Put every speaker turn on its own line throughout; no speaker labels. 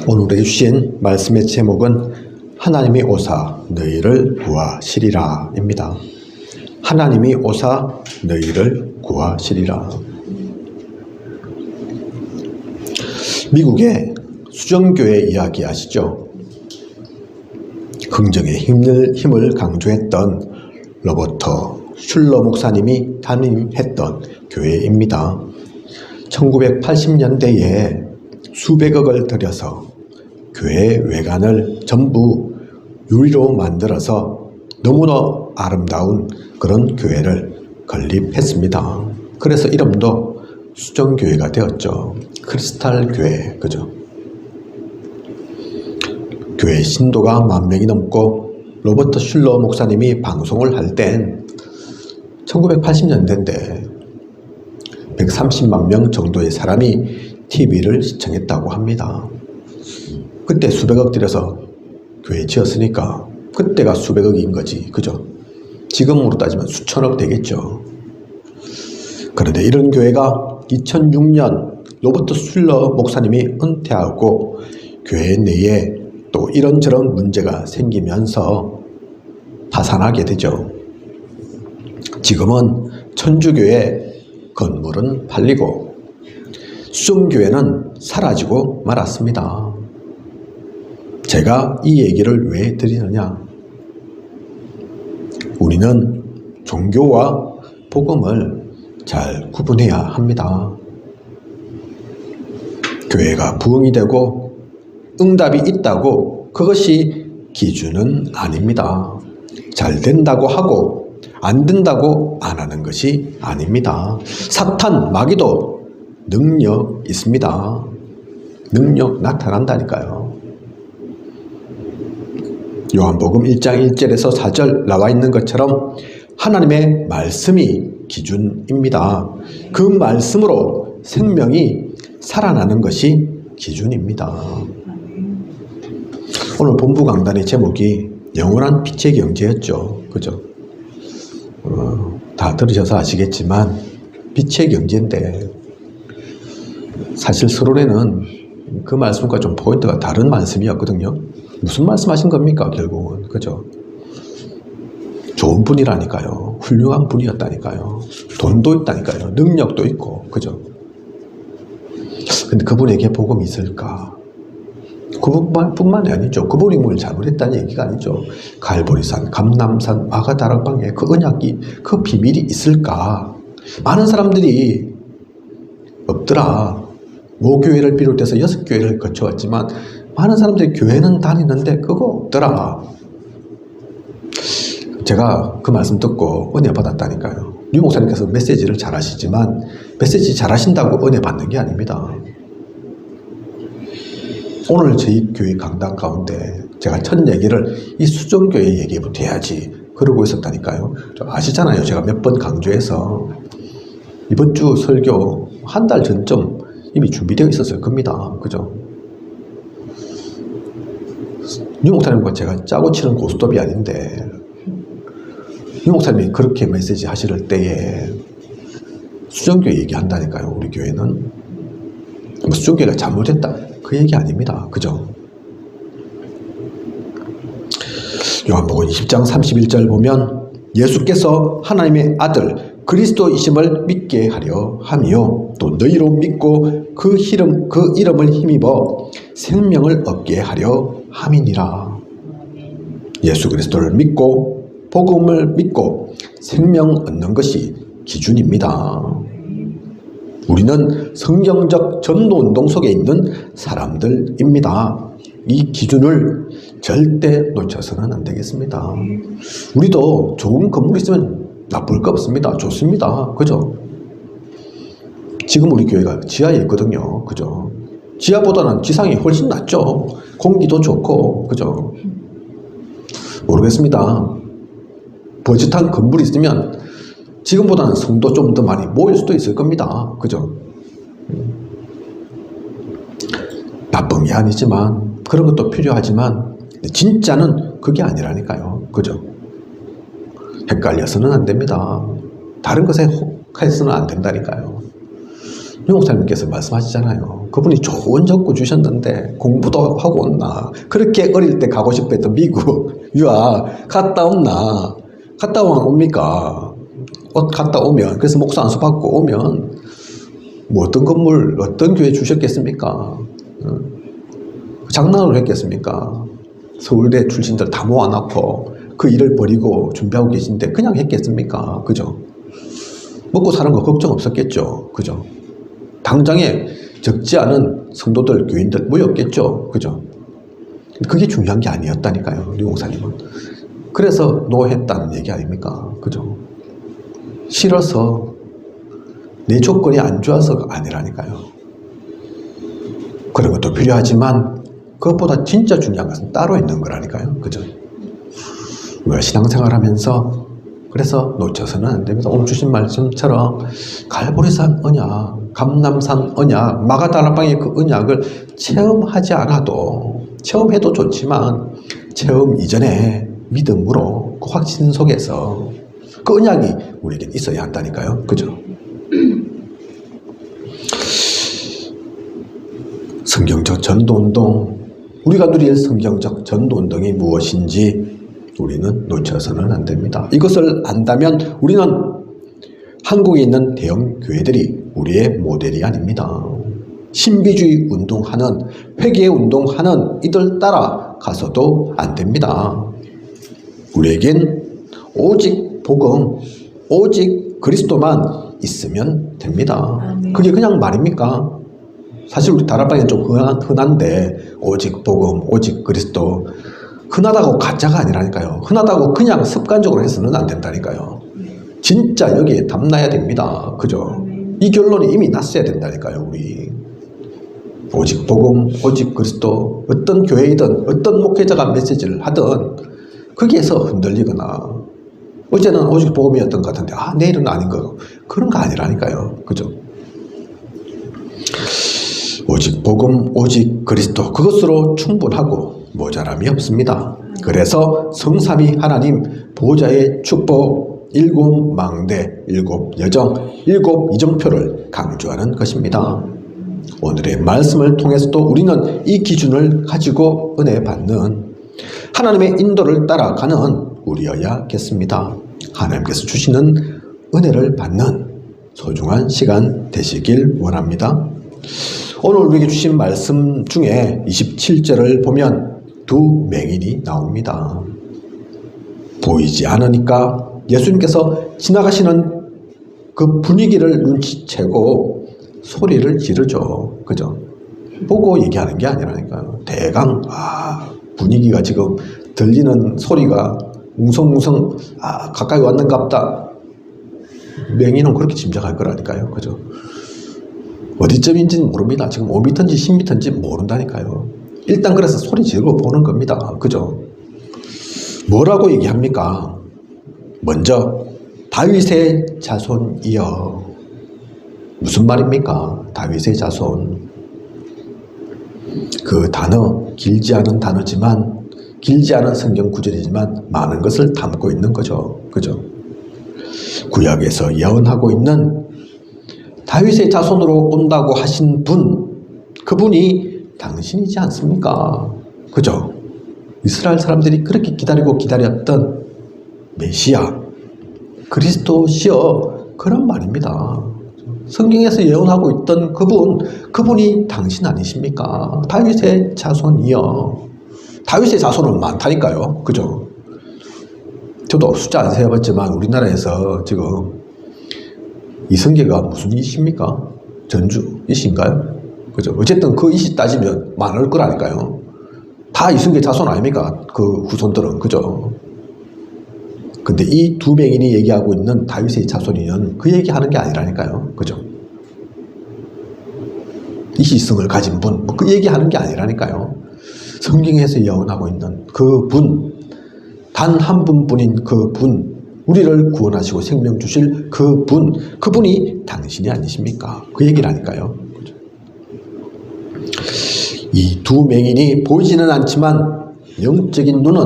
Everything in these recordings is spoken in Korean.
오늘에게 주신 말씀의 제목은 하나님이 오사 너희를 구하시리라 입니다. 하나님이 오사 너희를 구하시리라. 미국의 수정교회 이야기 아시죠? 긍정의 힘을 강조했던 로버트 슐러 목사님이 담임했던 교회입니다. 1980년대에 수백억을 들여서 교회 외관을 전부 유리로 만들어서 너무나 아름다운 그런 교회를 건립했습니다. 그래서 이름도 수정교회가 되었죠. 크리스탈 교회, 그죠? 교회 신도가 10,000명이 넘고 로버트 슐러 목사님이 방송을 할 땐 1980년대인데 130만 명 정도의 사람이 TV를 시청했다고 합니다. 그때 수백억 들여서 교회 지었으니까 그때가 수백억인 거지, 그죠? 지금으로 따지면 수천억 되겠죠. 그런데 이런 교회가 2006년 로버트 슐러 목사님이 은퇴하고 교회 내에 또 이런저런 문제가 생기면서 파산하게 되죠. 지금은 천주교회 건물은 팔리고 수정교회는 사라지고 말았습니다. 제가 이 얘기를 왜 드리느냐? 우리는 종교와 복음을 잘 구분해야 합니다. 교회가 부흥이 되고 응답이 있다고 그것이 기준은 아닙니다. 잘 된다고 하고 안 된다고 안 하는 것이 아닙니다. 사탄, 마귀도 능력 있습니다. 능력 나타난다니까요. 요한복음 1장 1절에서 4절 나와 있는 것처럼 하나님의 말씀이 기준입니다. 그 말씀으로 생명이 살아나는 것이 기준입니다. 오늘 본부 강단의 제목이 영원한 빛의 경제였죠. 그죠? 다 들으셔서 아시겠지만 빛의 경제인데 사실 서론에는 그 말씀과 좀 포인트가 다른 말씀이었거든요. 무슨 말씀하신 겁니까 결국은, 그죠? 좋은 분이라니까요. 훌륭한 분이었다니까요. 돈도 있다니까요. 능력도 있고, 그죠? 근데 그분에게 복음이 있을까? 그분뿐만이 아니죠. 그분이 뭘 잘못했다는 얘기가 아니죠. 갈보리산, 감람산, 마가다락방에 그 언약이, 그 비밀이 있을까? 많은 사람들이 없더라. 모교회를 비롯해서 6교회를 거쳐왔지만 많은 사람들이 교회는 다니는데 그거 없더라. 제가 그 말씀 듣고 은혜 받았다니까요. 류 목사님께서 메시지를 잘 하시지만 메시지 잘 하신다고 은혜 받는 게 아닙니다. 오늘 저희 교회 강단 가운데 제가 첫 얘기를 이 수정교회 얘기부터 해야지 그러고 있었다니까요. 아시잖아요. 제가 몇 번 강조해서 이번 주 설교 한 달 전쯤 이미 준비되어 있었을 겁니다. 그죠? 유 목사님과 제가 짜고 치는 고스톱이 아닌데 유 목사님이 그렇게 메시지 하실 때에 수정교회 얘기한다니까요. 우리 교회는 수정교회가 잘못했다 그 얘기 아닙니다. 그죠? 요한복음 20장 31절 보면 예수께서 하나님의 아들 그리스도이심을 믿게 하려 하며 또 너희로 믿고 그 이름을 힘입어 생명을 얻게 하려 함이니라. 예수 그리스도를 믿고 복음을 믿고 생명 얻는 것이 기준입니다. 우리는 성경적 전도운동 속에 있는 사람들입니다. 이 기준을 절대 놓쳐서는 안 되겠습니다. 우리도 좋은 건물 있으면 나쁠 거 없습니다. 좋습니다. 그죠? 지금 우리 교회가 지하에 있거든요. 그죠? 지하보다는 지상이 훨씬 낫죠. 공기도 좋고, 그죠? 모르겠습니다. 버젓한 건물이 있으면 지금보다는 성도 좀 더 많이 모일 수도 있을 겁니다. 그죠? 나쁜 게 아니지만, 그런 것도 필요하지만, 진짜는 그게 아니라니까요. 그죠? 헷갈려서는 안 됩니다. 다른 것에 혹해서는 안 된다니까요. 유 목사님께서 말씀하시잖아요. 그분이 좋은 적고 주셨는데 공부도 하고 온나. 그렇게 어릴 때 가고 싶어 했던 미국 유학 갔다 온나. 갔다 오면 옵니까? 갔다 오면, 그래서 목사 안수 받고 오면 뭐 어떤 건물, 어떤 교회 주셨겠습니까? 장난으로 했겠습니까? 서울대 출신들 다 모아놓고 그 일을 버리고 준비하고 계신데 그냥 했겠습니까? 그죠? 먹고 사는 거 걱정 없었겠죠? 그죠? 당장에 적지 않은 성도들, 교인들 모였겠죠? 그죠? 그게 중요한 게 아니었다니까요, 류 목사님은. 그래서 노했다는 얘기 아닙니까? 그죠? 싫어서, 내 조건이 안 좋아서가 아니라니까요. 그런 것도 필요하지만 그것보다 진짜 중요한 것은 따로 있는 거라니까요. 그죠? 우리가 신앙생활 하면서 그래서 놓쳐서는 안 됩니다. 오늘 주신 말씀처럼 갈보리산 언약, 감람산 언약, 마가다락방의 그 언약을 체험하지 않아도, 체험해도 좋지만 체험 이전에 믿음으로 그 확신 속에서 그 언약이 우리에게 있어야 한다니까요. 그죠? 성경적 전도운동, 우리가 누릴 성경적 전도운동이 무엇인지 우리는 놓쳐서는 안 됩니다. 이것을 안다면 우리는 한국에 있는 대형 교회들이 우리의 모델이 아닙니다. 신비주의 운동하는, 회개 운동하는 이들 따라 가서도 안 됩니다. 우리에겐 오직 복음, 오직 그리스도만 있으면 됩니다. 그게 그냥 말입니까? 사실 우리 다락방에 좀 흔한데 오직 복음, 오직 그리스도, 흔하다고 가짜가 아니라니까요. 흔하다고 그냥 습관적으로 해서는 안 된다니까요. 진짜 여기에 담나야 됩니다. 그죠? 이 결론이 이미 났어야 된다니까요. 우리 오직 복음, 오직 그리스도, 어떤 교회이든 어떤 목회자가 메시지를 하든 거기에서 흔들리거나 어제는 오직 복음이었던 것 같은데 내일은 아닌 거, 그런 거 아니라니까요. 그죠? 오직 복음, 오직 그리스도, 그것으로 충분하고 모자람이 없습니다. 그래서 성삼위 하나님 보좌의 축복, 7 망대, 7 여정, 7 이정표를 강조하는 것입니다. 오늘의 말씀을 통해서도 우리는 이 기준을 가지고 은혜 받는, 하나님의 인도를 따라가는 우리여야겠습니다. 하나님께서 주시는 은혜를 받는 소중한 시간 되시길 원합니다. 오늘 우리에게 주신 말씀 중에 27절을 보면 두 맹인이 나옵니다. 보이지 않으니까 예수님께서 지나가시는 그 분위기를 눈치채고 소리를 지르죠. 그죠? 보고 얘기하는 게 아니라니까요. 대강 분위기가 지금 들리는 소리가 웅성웅성 가까이 왔는갑다. 맹인은 그렇게 짐작할 거라니까요. 그죠? 어디쯤인지는 모릅니다. 지금 5m인지 10m인지 모른다니까요. 일단 그래서 소리 지르고 보는 겁니다. 그죠? 뭐라고 얘기합니까? 먼저 다윗의 자손이여. 무슨 말입니까? 다윗의 자손. 그 단어, 길지 않은 단어지만, 길지 않은 성경 구절이지만 많은 것을 담고 있는 거죠. 그죠? 구약에서 예언하고 있는 다윗의 자손으로 온다고 하신 분, 그분이 당신이지 않습니까? 그죠? 이스라엘 사람들이 그렇게 기다리고 기다렸던 메시아, 그리스도시여, 그런 말입니다. 성경에서 예언하고 있던 그분이 당신 아니십니까? 다윗의 자손이여. 다윗의 자손은 많다니까요. 그죠? 저도 숫자 안 세어봤지만 우리나라에서 지금 이성계가 무슨 이십니까? 전주이신가요? 그죠? 어쨌든 그 이시 따지면 많을 거라니까요. 다 이성계 자손 아닙니까? 그 후손들은. 그죠? 근데 이 두 맹인이 얘기하고 있는 다윗의 자손이는 그 얘기하는 게 아니라니까요. 그죠? 이시성을 가진 분, 그 얘기하는 게 아니라니까요. 성경에서 예언하고 있는 그 분, 단 한 분뿐인 그 분, 우리를 구원하시고 생명 주실 그 분, 그분이 당신이 아니십니까? 그 얘기라니까요. 그죠? 이 두 맹인이 보이지는 않지만 영적인 눈은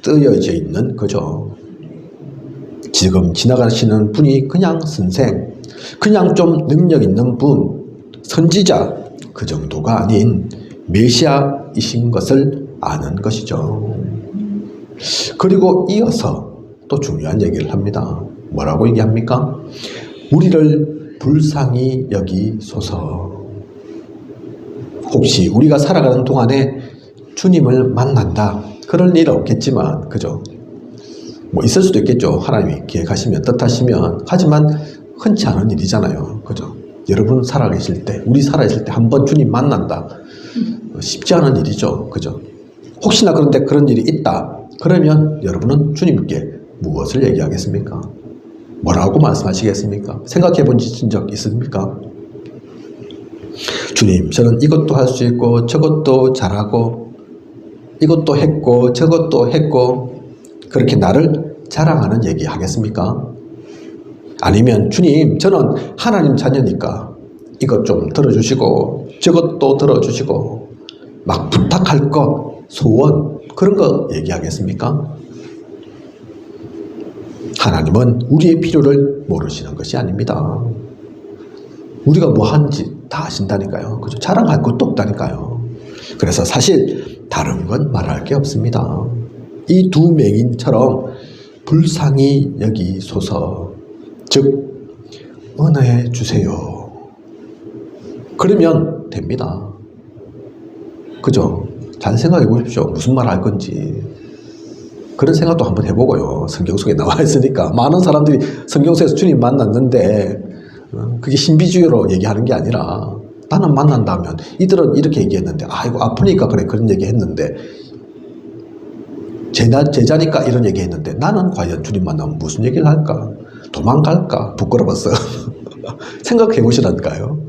뜨여져 있는 거죠. 지금 지나가시는 분이 그냥 선생, 그냥 좀 능력 있는 분, 선지자 그 정도가 아닌 메시아이신 것을 아는 것이죠. 그리고 이어서 또 중요한 얘기를 합니다. 뭐라고 얘기합니까? 우리를 불쌍히 여기소서. 혹시 우리가 살아가는 동안에 주님을 만난다. 그럴 일 없겠지만, 그죠? 뭐 있을 수도 있겠죠. 하나님이 계획하시면, 뜻하시면. 하지만 흔치 않은 일이잖아요. 그죠? 여러분 살아계실 때, 우리 살아있을 때 한 번 주님 만난다. 쉽지 않은 일이죠. 그죠? 혹시나 그런데 그런 일이 있다. 그러면 여러분은 주님께 무엇을 얘기하겠습니까? 뭐라고 말씀하시겠습니까? 생각해 본 적 있습니까? 주님, 저는 이것도 할 수 있고 저것도 잘하고 이것도 했고 저것도 했고, 그렇게 나를 자랑하는 얘기 하겠습니까? 아니면 주님, 저는 하나님 자녀니까 이것 좀 들어주시고 저것도 들어주시고 막 부탁할 것, 소원, 그런 거 얘기하겠습니까? 하나님은 우리의 필요를 모르시는 것이 아닙니다. 우리가 뭐 하는지 다 아신다니까요. 그죠? 자랑할 것도 없다니까요. 그래서 사실 다른 건 말할 게 없습니다. 이 두 맹인처럼 불쌍히 여기소서, 즉 은혜해 주세요. 그러면 됩니다. 그죠? 잘 생각해 보십시오. 무슨 말 할 건지. 그런 생각도 한번 해보고요. 성경 속에 나와 있으니까. 많은 사람들이 성경 속에서 주님 만났는데 그게 신비주의로 얘기하는 게 아니라, 나는 만난다면 이들은 이렇게 얘기했는데, 아이고 아프니까 그래 그런 얘기했는데, 제자니까 이런 얘기했는데, 나는 과연 주님 만나면 무슨 얘기를 할까? 도망갈까? 부끄러웠어. 생각해 보시라니까요.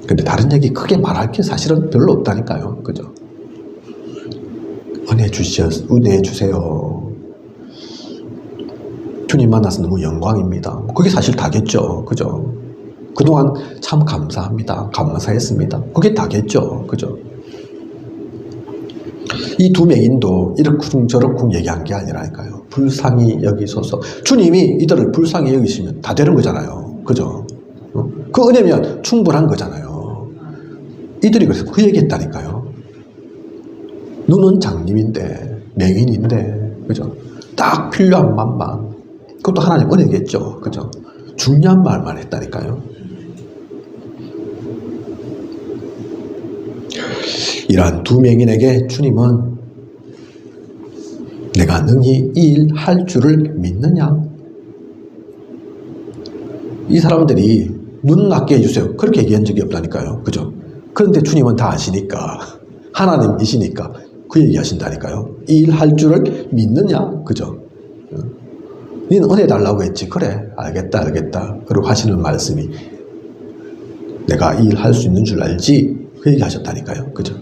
근데 다른 얘기 크게 말할 게 사실은 별로 없다니까요. 그죠? 은혜 주세요. 주님 만나서 너무 영광입니다. 그게 사실 다겠죠. 그죠? 그동안 참 감사합니다. 감사했습니다. 그게 다겠죠. 그죠? 이 두 맹인도 이렇쿵 저렇쿵 얘기한 게 아니라니까요. 불쌍히 여기소서. 주님이 이들을 불쌍히 여기시면 다 되는 거잖아요. 그죠? 그 은혜면 충분한 거잖아요. 이들이 그래서 그 얘기했다니까요. 눈은 장님인데, 맹인인데, 그죠? 딱 필요한 말만. 그것도 하나님 은혜겠죠. 그죠? 중요한 말만 했다니까요. 이러한 두 맹인에게 주님은 내가 능히 이 일 할 줄을 믿느냐? 이 사람들이 눈 낮게 해주세요. 그렇게 얘기한 적이 없다니까요. 그죠? 그런데 주님은 다 아시니까, 하나님이시니까 그 얘기 하신다니까요. 이 일 할 줄을 믿느냐? 그죠? 너는 은혜 달라고 했지. 그래, 알겠다. 그리고 하시는 말씀이, 내가 이 일 할 수 있는 줄 알지? 그 얘기 하셨다니까요. 그죠?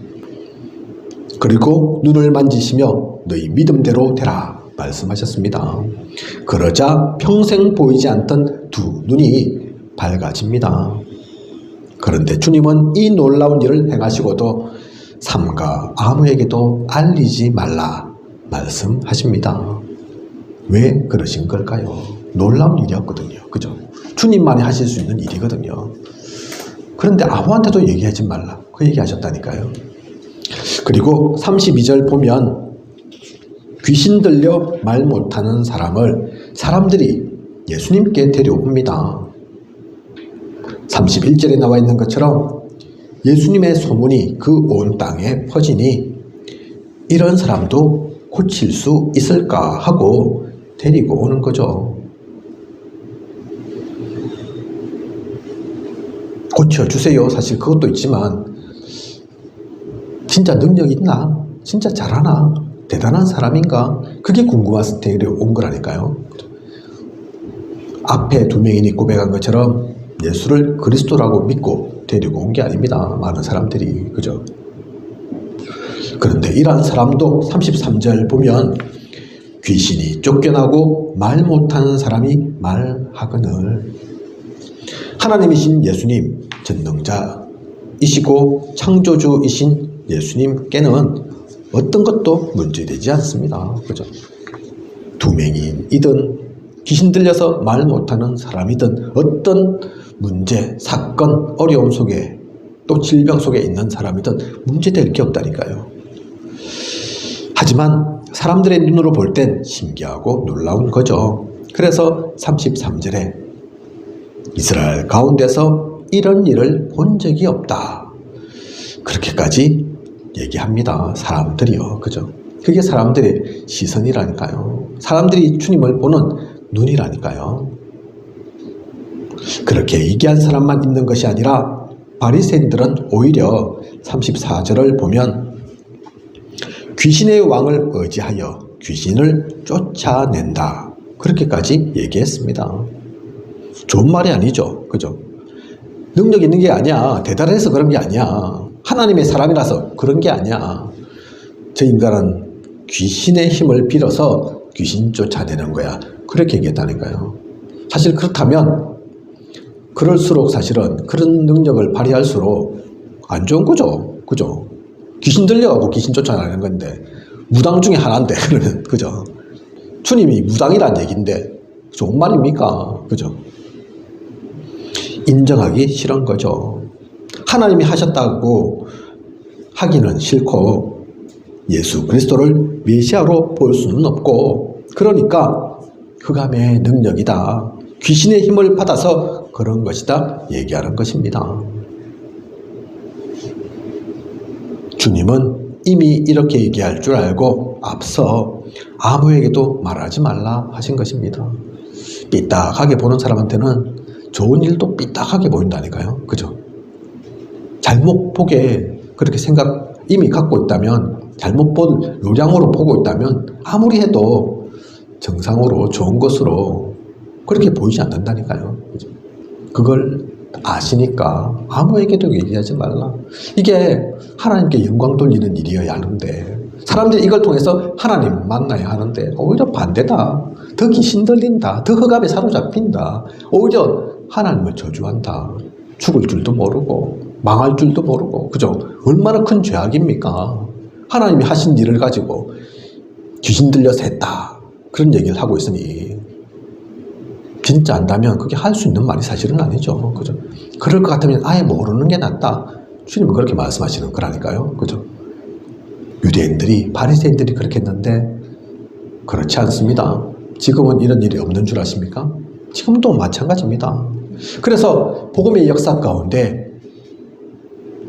그리고 눈을 만지시며 너희 믿음대로 되라 말씀하셨습니다. 그러자 평생 보이지 않던 두 눈이 밝아집니다. 그런데 주님은 이 놀라운 일을 행하시고도 삼가 아무에게도 알리지 말라 말씀하십니다. 왜 그러신 걸까요? 놀라운 일이었거든요. 그죠? 주님만이 하실 수 있는 일이거든요. 그런데 아무한테도 얘기하지 말라. 그 얘기 하셨다니까요. 그리고 32절 보면 귀신 들려 말 못하는 사람을 사람들이 예수님께 데려옵니다. 31절에 나와 있는 것처럼 예수님의 소문이 그 온 땅에 퍼지니 이런 사람도 고칠 수 있을까 하고 데리고 오는 거죠. 고쳐주세요. 사실 그것도 있지만 진짜 능력 있나? 진짜 잘하나? 대단한 사람인가? 그게 궁금해서 데려온 거라니까요. 앞에 두 명이 고백한 것처럼 예수를 그리스도라고 믿고 데리고 온 게 아닙니다. 많은 사람들이. 그죠? 그런데 이러한 사람도 33절 보면 귀신이 쫓겨나고 말 못하는 사람이 말하거늘. 하나님이신 예수님, 전능자이시고 창조주이신 예수님께는 어떤 것도 문제되지 않습니다. 그죠? 두 맹인이든 귀신 들려서 말 못하는 사람이든 어떤 문제, 사건, 어려움 속에 또 질병 속에 있는 사람이든 문제될 게 없다니까요. 하지만 사람들의 눈으로 볼 땐 신기하고 놀라운 거죠. 그래서 33절에 이스라엘 가운데서 이런 일을 본 적이 없다. 그렇게까지 얘기합니다. 사람들이요. 그죠? 그게 사람들의 시선이라니까요. 사람들이 주님을 보는 눈이라니까요. 그렇게 얘기한 사람만 있는 것이 아니라 바리새인들은 오히려 34절을 보면 귀신의 왕을 의지하여 귀신을 쫓아낸다. 그렇게까지 얘기했습니다. 좋은 말이 아니죠. 그죠? 능력 있는 게 아니야. 대단해서 그런 게 아니야. 하나님의 사람이라서 그런 게 아니야. 저 인간은 귀신의 힘을 빌어서 귀신 쫓아내는 거야. 그렇게 얘기했다니까요. 사실 그렇다면 그럴수록 사실은 그런 능력을 발휘할수록 안 좋은 거죠. 그죠? 귀신 들려가고 귀신 쫓아내는 건데 무당 중에 하나인데 그러면 그죠? 주님이 무당이란 얘기인데 좋은 말입니까? 그죠? 인정하기 싫은 거죠. 하나님이 하셨다고 하기는 싫고 예수 그리스도를 메시아로 볼 수는 없고 그러니까 흑암의 능력이다. 귀신의 힘을 받아서 그런 것이다. 얘기하는 것입니다. 주님은 이미 이렇게 얘기할 줄 알고 앞서 아무에게도 말하지 말라 하신 것입니다. 삐딱하게 보는 사람한테는 좋은 일도 삐딱하게 보인다니까요. 그죠? 잘못 보게 그렇게 생각 이미 갖고 있다면 잘못 본 요량으로 보고 있다면 아무리 해도 정상으로 좋은 것으로 그렇게 보이지 않는다니까요. 그죠? 그걸 아시니까 아무에게도 얘기하지 말라. 이게 하나님께 영광 돌리는 일이어야 하는데 사람들이 이걸 통해서 하나님 만나야 하는데 오히려 반대다. 더 귀신 들린다. 더 흑암에 사로잡힌다. 오히려 하나님을 저주한다. 죽을 줄도 모르고 망할 줄도 모르고 그죠? 얼마나 큰 죄악입니까? 하나님이 하신 일을 가지고 귀신 들려서 했다. 그런 얘기를 하고 있으니 진짜 안다면 그게 할 수 있는 말이 사실은 아니죠. 그죠? 그럴 것 같으면 아예 모르는 게 낫다. 주님은 그렇게 말씀하시는 거라니까요. 그죠? 유대인들이, 바리새인들이 그렇게 했는데 그렇지 않습니다. 지금은 이런 일이 없는 줄 아십니까? 지금도 마찬가지입니다. 그래서 복음의 역사 가운데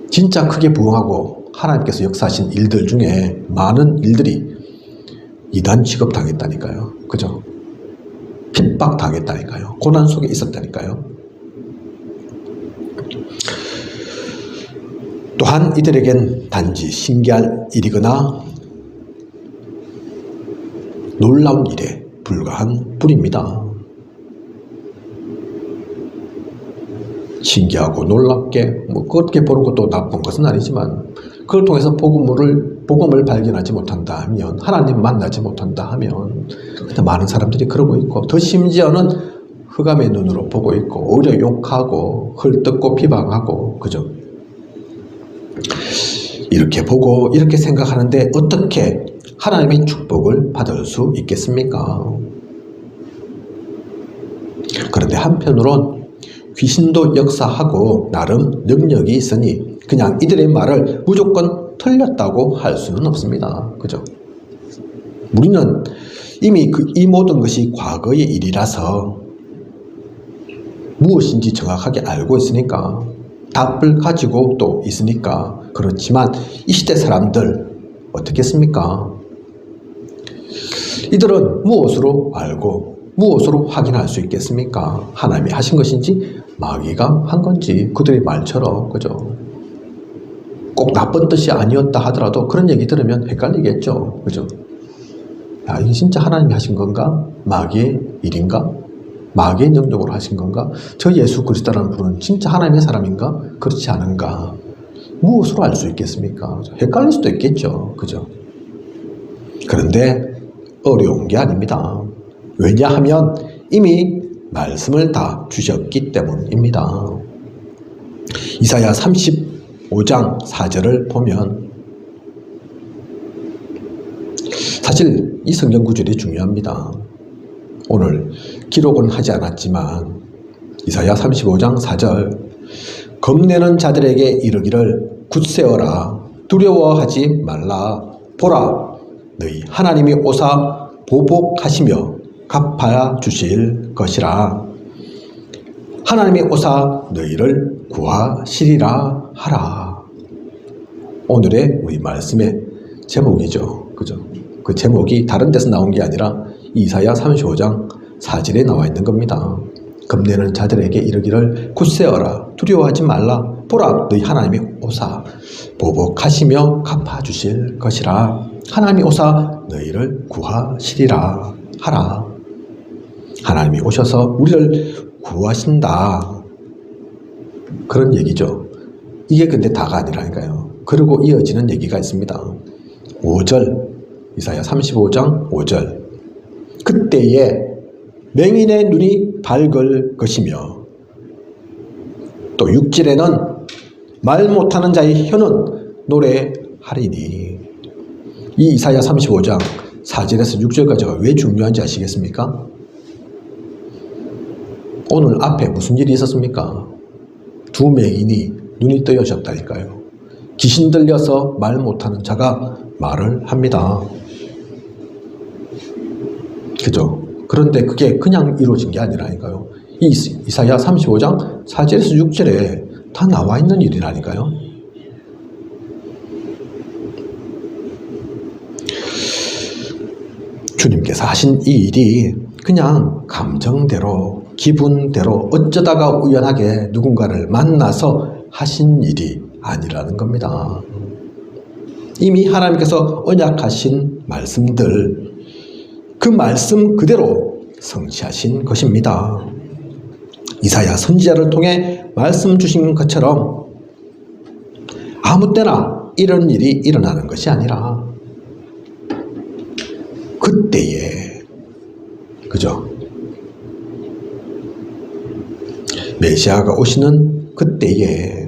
진짜 크게 부흥하고 하나님께서 역사하신 일들 중에 많은 일들이 이단 취급당했다니까요. 그죠? 핍박당했다니까요. 고난 속에 있었다니까요. 또한 이들에겐 단지 신기할 일이거나 놀라운 일에 불과한 뿐입니다. 신기하고 놀랍게 그렇게 보는 것도 나쁜 것은 아니지만 그걸 통해서 복음을 발견하지 못한다 하면 하나님 만나지 못한다 하면 근데 많은 사람들이 그러고 있고 더 심지어는 흑암의 눈으로 보고 있고 오히려 욕하고 헐뜯고 비방하고 그죠? 이렇게 보고 이렇게 생각하는데 어떻게 하나님의 축복을 받을 수 있겠습니까? 그런데 한편으론 귀신도 역사하고 나름 능력이 있으니 그냥 이들의 말을 무조건 틀렸다고 할 수는 없습니다. 그죠? 우리는 이미 이 모든 것이 과거의 일이라서 무엇인지 정확하게 알고 있으니까 답을 가지고 또 있으니까 그렇지만 이 시대 사람들 어떻겠습니까? 이들은 무엇으로 알고 무엇으로 확인할 수 있겠습니까? 하나님이 하신 것인지 마귀가 한 건지 그들의 말처럼 그죠? 꼭 나쁜 뜻이 아니었다 하더라도 그런 얘기 들으면 헷갈리겠죠. 그죠? 야, 이게 진짜 하나님이 하신 건가? 마귀의 일인가? 마귀의 능력으로 하신 건가? 저 예수 그리스도라는 분은 진짜 하나님의 사람인가? 그렇지 않은가? 무엇으로 알 수 있겠습니까? 헷갈릴 수도 있겠죠. 그죠? 그런데 어려운 게 아닙니다. 왜냐하면 이미 말씀을 다 주셨기 때문입니다. 이사야 35장 4절을 보면 사실 이 성경 구절이 중요합니다. 오늘 기록은 하지 않았지만 이사야 35장 4절 겁내는 자들에게 이르기를 굳세어라 두려워하지 말라 보라 너희 하나님이 오사 보복하시며 갚아 주실 것이라 하나님이 오사 너희를 구하시리라 하라. 오늘의 우리 말씀의 제목이죠. 그죠? 그 제목이 다른 데서 나온 게 아니라 이사야 35장 4절에 나와 있는 겁니다. 겁내는 자들에게 이르기를 굳세어라 두려워하지 말라 보라 너희 하나님이 오사 보복하시며 갚아주실 것이라 하나님이 오사 너희를 구하시리라 하라. 하나님이 오셔서 우리를 구하신다 그런 얘기죠. 이게 근데 다가 아니라니까요. 그리고 이어지는 얘기가 있습니다. 5절 이사야 35장 5절 그때에 맹인의 눈이 밝을 것이며 또 6절에는 말 못하는 자의 혀는 노래하리니 이 이사야 35장 4절에서 6절까지가 왜 중요한지 아시겠습니까? 오늘 앞에 무슨 일이 있었습니까? 두 맹인이 눈이 뜨여졌다니까요. 귀신 들려서 말 못하는 자가 말을 합니다. 그죠? 그런데 그게 그냥 이루어진 게 아니라니까요. 이 이사야 35장 4절에서 6절에 다 나와 있는 일이라니까요. 주님께서 하신 이 일이 그냥 감정대로 기분대로 어쩌다가 우연하게 누군가를 만나서 하신 일이 아니라는 겁니다. 이미 하나님께서 언약하신 말씀들 그 말씀 그대로 성취하신 것입니다. 이사야 선지자를 통해 말씀 주신 것처럼 아무 때나 이런 일이 일어나는 것이 아니라 그때에 그죠? 메시아가 오시는 그때에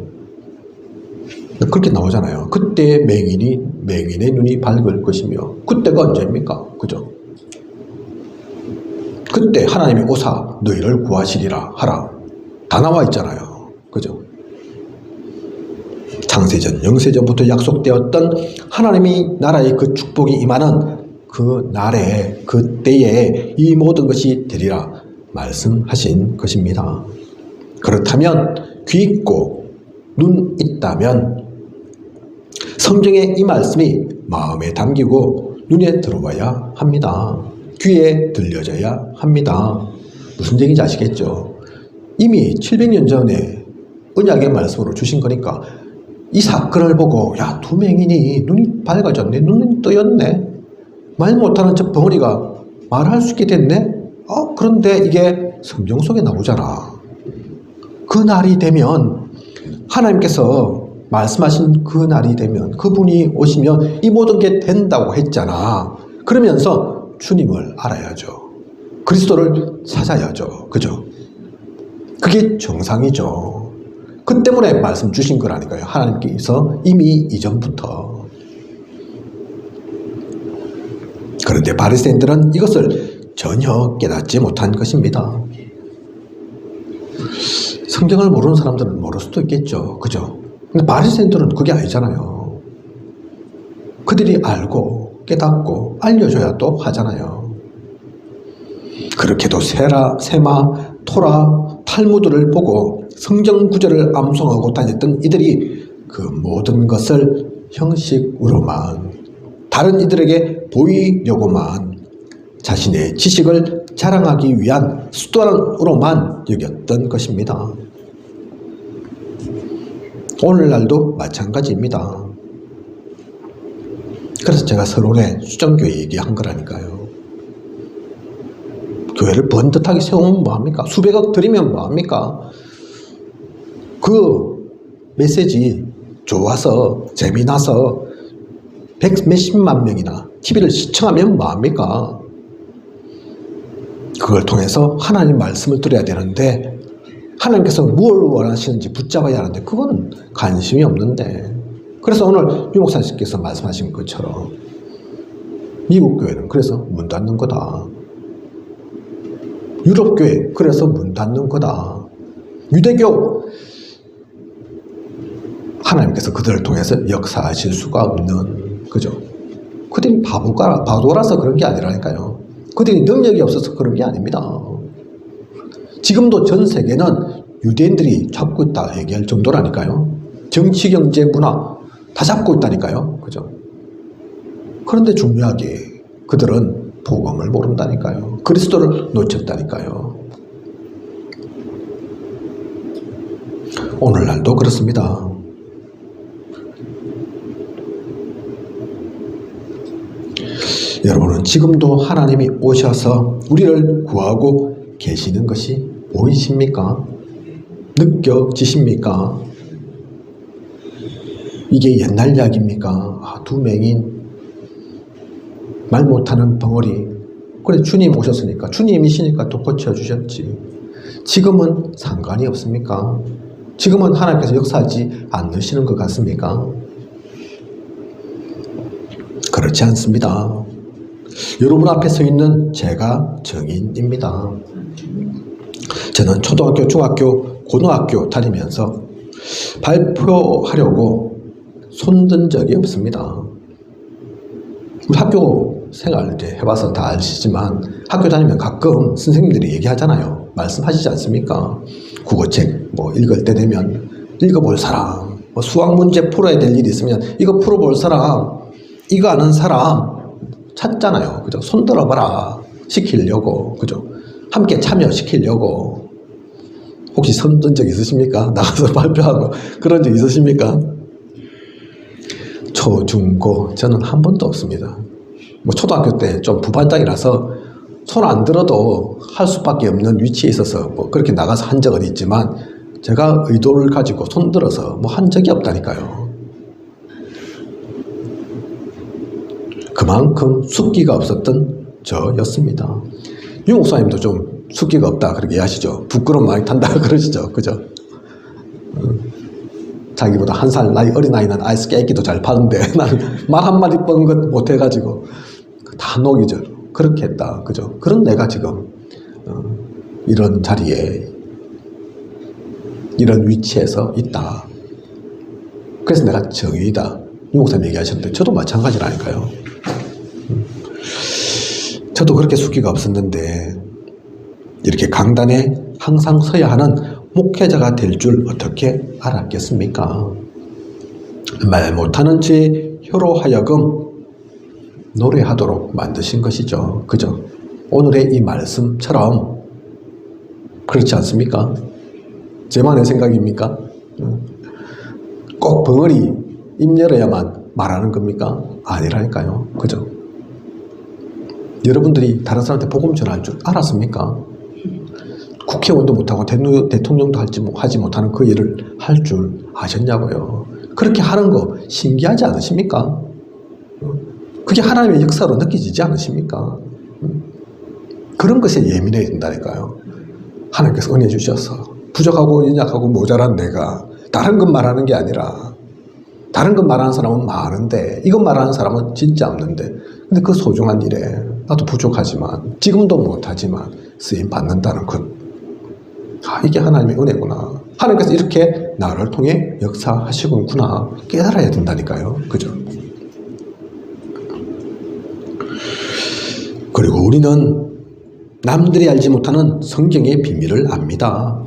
그렇게 나오잖아요. 그때 맹인의 눈이 밝을 것이며 그때가 언제입니까? 그죠? 그때 하나님이 오사 너희를 구하시리라 하라 다 나와 있잖아요. 그죠? 창세전 영세전부터 약속되었던 하나님이 나라의 그 축복이 임하는 그 날에 그때에 이 모든 것이 되리라 말씀하신 것입니다. 그렇다면 귀 있고 눈 있다면 성경의 이 말씀이 마음에 담기고 눈에 들어와야 합니다. 귀에 들려져야 합니다. 무슨 얘기인지 아시겠죠? 이미 700년 전에 언약의 말씀으로 주신 거니까 이 사건을 보고 야, 두 맹인이 눈이 밝아졌네, 눈이 뜨였네, 말 못하는 저 벙어리가 말할 수 있게 됐네. 그런데 이게 성경 속에 나오잖아. 그 날이 되면 하나님께서 말씀하신 그 날이 되면 그분이 오시면 이 모든 게 된다고 했잖아. 그러면서 주님을 알아야죠. 그리스도를 찾아야죠. 그죠? 그게 정상이죠. 그 때문에 말씀 주신 거라니까요. 하나님께서 이미 이전부터. 그런데 바리새인들은 이것을 전혀 깨닫지 못한 것입니다. 성경을 모르는 사람들은 모를 수도 있겠죠. 그죠? 근데 바리새인들은 그게 아니잖아요. 그들이 알고 깨닫고 알려줘야 또 하잖아요. 그렇게도 세마, 토라, 탈무드를 보고 성경 구절을 암송하고 다녔던 이들이 그 모든 것을 형식으로만 다른 이들에게 보이려고만 자신의 지식을 자랑하기 위한 수단으로만 여겼던 것입니다. 오늘날도 마찬가지입니다. 그래서 제가 서론에 수정교회 얘기한 거라니까요. 교회를 번듯하게 세우면 뭐합니까? 수백억 드리면 뭐합니까? 그 메시지 좋아서 재미나서 몇십만 명이나 TV를 시청하면 뭐합니까? 그걸 통해서 하나님 말씀을 들어야 되는데 하나님께서 무엇을 원하시는지 붙잡아야 하는데 그건 관심이 없는데 그래서 오늘 유 목사님께서 말씀하신 것처럼 미국 교회는 그래서 문 닫는 거다. 유럽 교회 그래서 문 닫는 거다. 유대교 하나님께서 그들을 통해서 역사하실 수가 없는, 그죠? 그들이 바보라서 그런 게 아니라니까요. 그들이 능력이 없어서 그런 게 아닙니다. 지금도 전 세계는 유대인들이 잡고 있다 얘기할 정도라니까요. 정치, 경제, 문화 다 잡고 있다니까요. 그죠? 그런데 중요하게 그들은 복음을 모른다니까요. 그리스도를 놓쳤다니까요. 오늘날도 그렇습니다. 여러분은 지금도 하나님이 오셔서 우리를 구하고 계시는 것이 보이십니까? 느껴지십니까? 이게 옛날 이야기입니까? 두 맹인, 말 못하는 벙어리. 그래, 주님 오셨으니까, 주님이시니까 또 고쳐주셨지. 지금은 상관이 없습니까? 지금은 하나님께서 역사하지 않으시는 것 같습니까? 그렇지 않습니다. 여러분 앞에 서 있는 제가 증인입니다. 저는 초등학교, 중학교, 고등학교 다니면서 발표하려고 손든 적이 없습니다. 우리 학교 생활 이제 해봐서 다 아시지만 학교 다니면 가끔 선생님들이 얘기하잖아요. 말씀하시지 않습니까? 국어책 뭐 읽을 때 되면 읽어볼 사람, 뭐 수학 문제 풀어야 될 일이 있으면 이거 풀어볼 사람, 이거 아는 사람 찾잖아요. 그죠? 손 들어봐라 시키려고, 그죠? 함께 참여시키려고. 혹시 손 든 적 있으십니까? 나가서 발표하고 그런 적 있으십니까? 초, 중, 고 저는 한 번도 없습니다. 뭐 초등학교 때 좀 부반장이라서 손 안 들어도 할 수밖에 없는 위치에 있어서 뭐 그렇게 나가서 한 적은 있지만 제가 의도를 가지고 손 들어서 뭐 한 적이 없다니까요. 그만큼 숫기가 없었던 저였습니다. 유 목사님도 좀 숫기가 없다 그렇게 이해하시죠? 부끄러움 많이 탄다 그러시죠? 그죠? 자기보다 한 살 나이 어린 아이는 아이스 깨기도 잘 파는데 나는 말 한마디 뻥긋 못해가지고 다 녹이죠. 그렇게 했다. 그죠? 그런 내가 지금 이런 자리에 이런 위치에서 있다. 그래서 내가 정의다. 유 목사님 얘기하셨는데 저도 마찬가지라니까요. 저도 그렇게 숫기가 없었는데 이렇게 강단에 항상 서야 하는 목회자가 될 줄 어떻게 알았겠습니까? 말 못하는 제 혀로 하여금 노래하도록 만드신 것이죠. 그죠? 오늘의 이 말씀처럼 그렇지 않습니까? 제만의 생각입니까? 꼭 벙어리 입 열어야만 말하는 겁니까? 아니라니까요. 그죠? 여러분들이 다른 사람한테 복음 전할 줄 알았습니까? 국회의원도 못하고 대통령도 하지 못하는 그 일을 할 줄 아셨냐고요. 그렇게 하는 거 신기하지 않으십니까? 그게 하나님의 역사로 느껴지지 않으십니까? 그런 것에 예민해야 된다니까요. 하나님께서 은혜 주셔서 부족하고 연약하고 모자란 내가 다른 것 말하는 게 아니라 다른 것 말하는 사람은 많은데 이것 말하는 사람은 진짜 없는데 근데 그 소중한 일에 나도 부족하지만 지금도 못하지만 쓰임 받는다는 것, 이게 하나님의 은혜구나. 하나님께서 이렇게 나를 통해 역사하시군구나 깨달아야 된다니까요. 그죠? 그리고 우리는 남들이 알지 못하는 성경의 비밀을 압니다.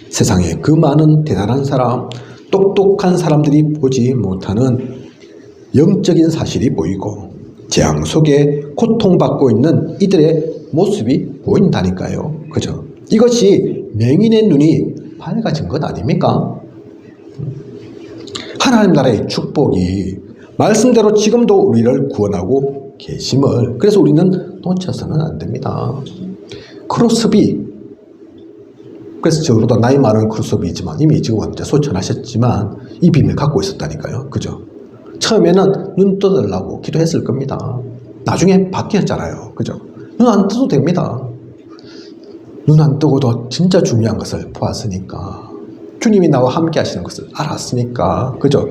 세상에 그 많은 대단한 사람, 똑똑한 사람들이 보지 못하는 영적인 사실이 보이고 재앙 속에 고통받고 있는 이들의 모습이 보인다니까요. 그죠? 이것이 맹인의 눈이 밝아진 것 아닙니까? 하나님 나라의 축복이 말씀대로 지금도 우리를 구원하고 계심을, 그래서 우리는 놓쳐서는 안 됩니다. 크로스비, 그래서 저보다 나이 많은 크로스비이지만 이미 지금은 이제 소천하셨지만 이 비밀 갖고 있었다니까요. 그죠? 처음에는 눈 떠들라고 기도했을 겁니다. 나중에 바뀌었잖아요. 그죠? 눈 안 떠도 됩니다. 눈 안 뜨고도 진짜 중요한 것을 보았으니까, 주님이 나와 함께 하시는 것을 알았으니까, 그죠?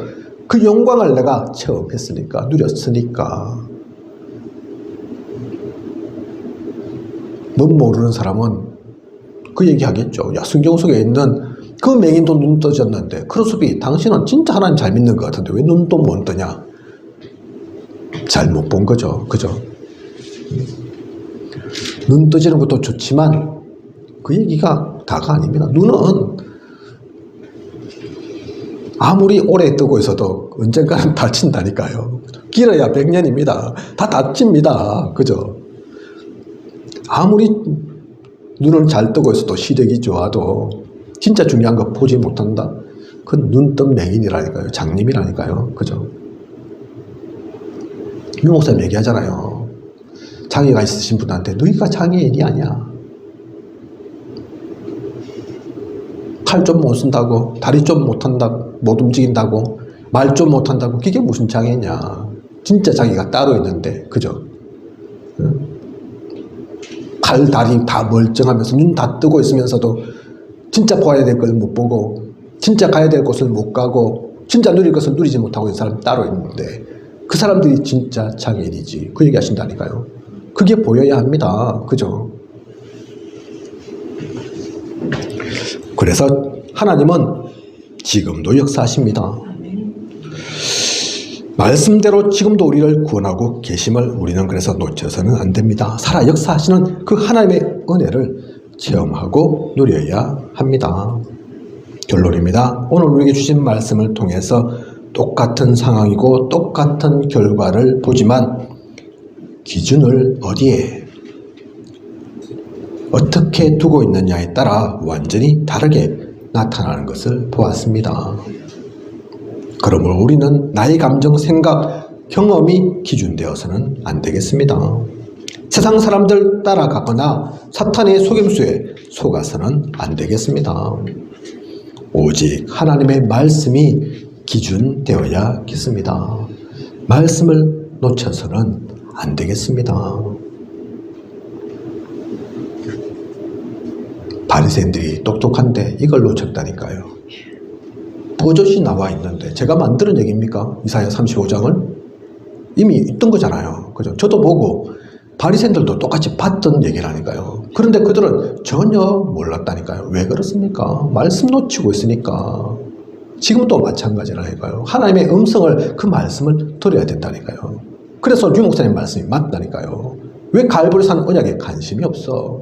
그 영광을 내가 체험했으니까, 누렸으니까. 못 모르는 사람은 그 얘기 하겠죠. 야, 성경 속에 있는 그 맹인도 눈 떠졌는데 크로스비 당신은 진짜 하나님 잘 믿는 것 같은데 왜 눈도 못 뜨냐? 잘못 본 거죠. 그죠? 눈 떠지는 것도 좋지만 그 얘기가 다가 아닙니다. 눈은 아무리 오래 뜨고 있어도 언젠가는 다친다니까요. 길어야 100년입니다. 다 다칩니다. 그죠? 아무리 눈을 잘 뜨고 있어도 시력이 좋아도 진짜 중요한 거 보지 못한다? 그건 눈뜬 맹인이라니까요. 장님이라니까요. 그죠? 유 목사님 얘기하잖아요. 장애가 있으신 분한테 너희가 장애인이 아니야. 팔 좀 못 쓴다고, 다리 좀 못한다고, 못 움직인다고, 말 좀 못한다고, 그게 무슨 장애냐. 진짜 장애가 따로 있는데, 그죠? 팔, 다리 다 멀쩡하면서 눈 다 뜨고 있으면서도 진짜 봐야 될 걸 못 보고, 진짜 가야 될 곳을 못 가고, 진짜 누릴 것을 누리지 못하고 있는 사람이 따로 있는데, 그 사람들이 진짜 장애인이지. 그 얘기 하신다니까요. 그게 보여야 합니다. 그죠? 그래서 하나님은 지금도 역사하십니다. 말씀대로 지금도 우리를 구원하고 계심을 우리는 그래서 놓쳐서는 안 됩니다. 살아 역사하시는 그 하나님의 은혜를 체험하고 누려야 합니다. 결론입니다. 오늘 우리에게 주신 말씀을 통해서 똑같은 상황이고 똑같은 결과를 보지만 기준을 어디에 어떻게 두고 있느냐에 따라 완전히 다르게 나타나는 것을 보았습니다. 그러므로 우리는 나의 감정, 생각, 경험이 기준되어서는 안 되겠습니다. 세상 사람들 따라가거나 사탄의 속임수에 속아서는 안 되겠습니다. 오직 하나님의 말씀이 기준되어야겠습니다. 말씀을 놓쳐서는 안 되겠습니다. 바리새인들이 똑똑한데 이걸 놓쳤다니까요. 버젓이 나와 있는데 제가 만드는 얘기입니까? 이사야 35장을? 이미 있던 거잖아요. 그죠? 저도 보고 바리새인들도 똑같이 봤던 얘기라니까요. 그런데 그들은 전혀 몰랐다니까요. 왜 그렇습니까? 말씀 놓치고 있으니까. 지금도 마찬가지라니까요. 하나님의 음성을, 그 말씀을 들어야 된다니까요. 그래서 유 목사님 말씀이 맞다니까요. 왜 갈보리산 언약에 관심이 없어?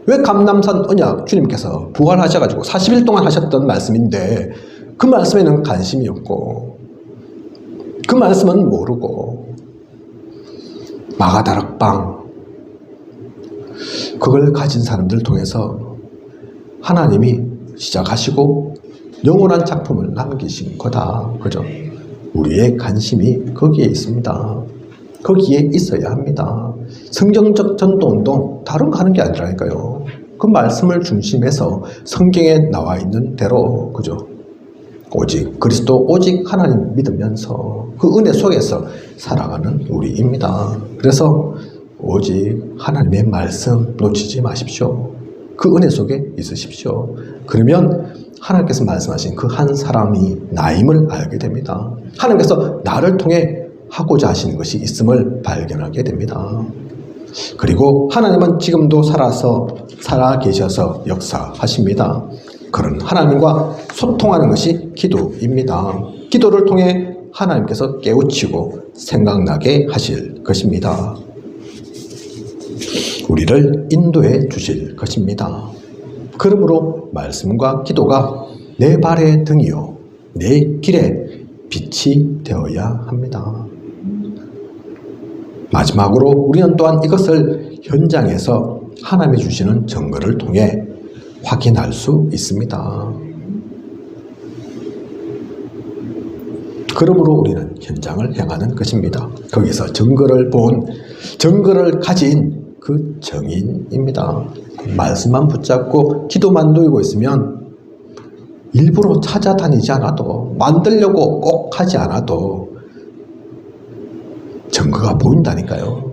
왜 감람산 언약 주님께서 부활하셔가지고 40일 동안 하셨던 말씀인데 그 말씀에는 관심이 없고 그 말씀은 모르고 마가다락방 그걸 가진 사람들 통해서 하나님이 시작하시고 영원한 작품을 남기신 거다. 그죠? 우리의 관심이 거기에 있습니다. 거기에 있어야 합니다. 성경적 전도운동 다른 거 하는 게 아니라니까요. 그 말씀을 중심해서 성경에 나와 있는 대로, 그죠? 오직 그리스도, 오직 하나님 믿으면서 그 은혜 속에서 살아가는 우리입니다. 그래서 오직 하나님의 말씀 놓치지 마십시오. 그 은혜 속에 있으십시오. 그러면 하나님께서 말씀하신 그 한 사람이 나임을 알게 됩니다. 하나님께서 나를 통해 하고자 하시는 것이 있음을 발견하게 됩니다. 그리고 하나님은 지금도 살아 계셔서 역사하십니다. 그런 하나님과 소통하는 것이 기도입니다. 기도를 통해 하나님께서 깨우치고 생각나게 하실 것입니다. 우리를 인도해 주실 것입니다. 그러므로 말씀과 기도가 내 발의 등이요 내 길에 빛이 되어야 합니다. 마지막으로 우리는 또한 이것을 현장에서 하나님이 주시는 증거를 통해 확인할 수 있습니다. 그러므로 우리는 현장을 향하는 것입니다. 거기서 증거를 가진 그 정인입니다. 말씀만 붙잡고 기도만 누리고 있으면 일부러 찾아다니지 않아도 만들려고 꼭 하지 않아도 증거가 보인다니까요.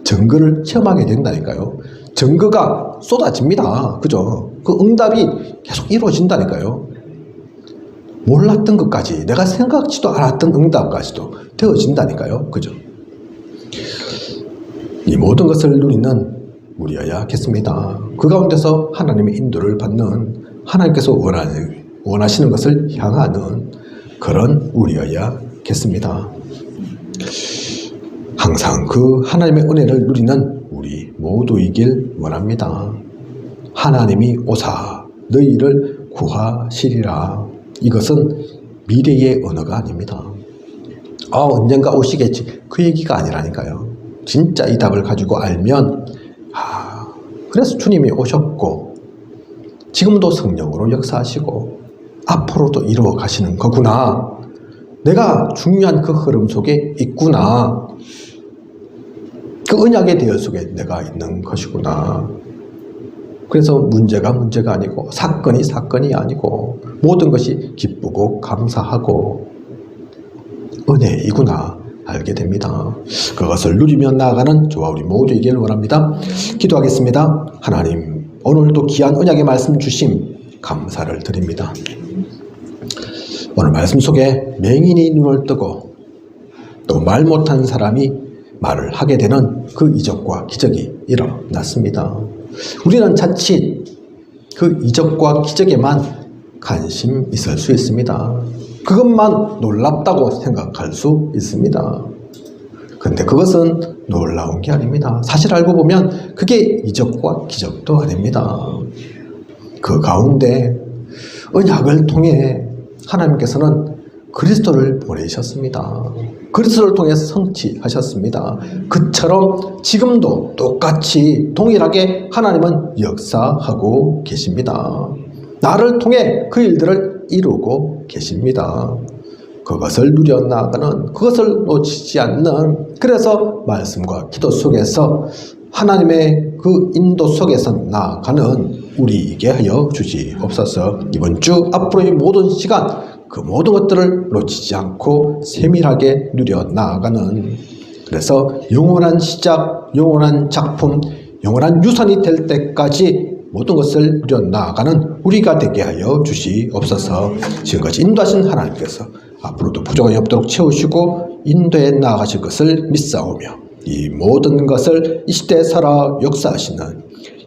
증거를 체험하게 된다니까요. 증거가 쏟아집니다. 그죠? 그 응답이 계속 이루어진다니까요. 몰랐던 것까지, 내가 생각지도 않았던 응답까지도 되어진다니까요. 그죠? 이 모든 것을 누리는 우리여야겠습니다. 그 가운데서 하나님의 인도를 받는 하나님께서 원하시는 것을 향하는 그런 우리여야겠습니다. 항상 그 하나님의 은혜를 누리는 우리 모두이길 원합니다. 하나님이 오사 너희를 구하시리라. 이것은 미래의 언어가 아닙니다. 언젠가 오시겠지. 그 얘기가 아니라니까요. 진짜 이 답을 가지고 알면 그래서 주님이 오셨고 지금도 성령으로 역사하시고 앞으로도 이루어 가시는 거구나. 내가 중요한 그 흐름 속에 있구나. 그 언약의 대열 속에 내가 있는 것이구나. 그래서 문제가 아니고 사건이 아니고 모든 것이 기쁘고 감사하고 은혜이구나 알게 됩니다. 그것을 누리며 나아가는 저와 우리 모두이길 원합니다. 기도하겠습니다. 하나님, 오늘도 귀한 언약의 말씀 주심 감사를 드립니다. 오늘 말씀 속에 맹인이 눈을 뜨고 또 말 못한 사람이 말을 하게 되는 그 이적과 기적이 일어났습니다. 우리는 자칫 그 이적과 기적에만 관심 있을 수 있습니다. 그것만 놀랍다고 생각할 수 있습니다. 그런데 그것은 놀라운 게 아닙니다. 사실 알고 보면 그게 이적과 기적도 아닙니다. 그 가운데 언약을 통해 하나님께서는 그리스도를 보내셨습니다. 그리스도를 통해 성취하셨습니다. 그처럼 지금도 똑같이 동일하게 하나님은 역사하고 계십니다. 나를 통해 그 일들을 이루고 계십니다. 그것을 누려나가는, 그것을 놓치지 않는, 그래서 말씀과 기도 속에서 하나님의 그 인도 속에서 나아가는 우리에게 하여 주시옵소서. 이번 주 앞으로의 모든 시간 그 모든 것들을 놓치지 않고 세밀하게 누려나가는, 그래서 영원한 시작, 영원한 작품, 영원한 유산이 될 때까지 모든 것을 누려나가는 우리가 되게 하여 주시옵소서. 지금까지 인도하신 하나님께서 앞으로도 부족함이 없도록 채우시고 인도에 나아가실 것을 믿사오며 이 모든 것을 이 시대에 살아 역사하시는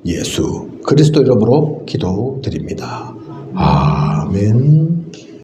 예수 그리스도 이름으로 기도드립니다. 아멘.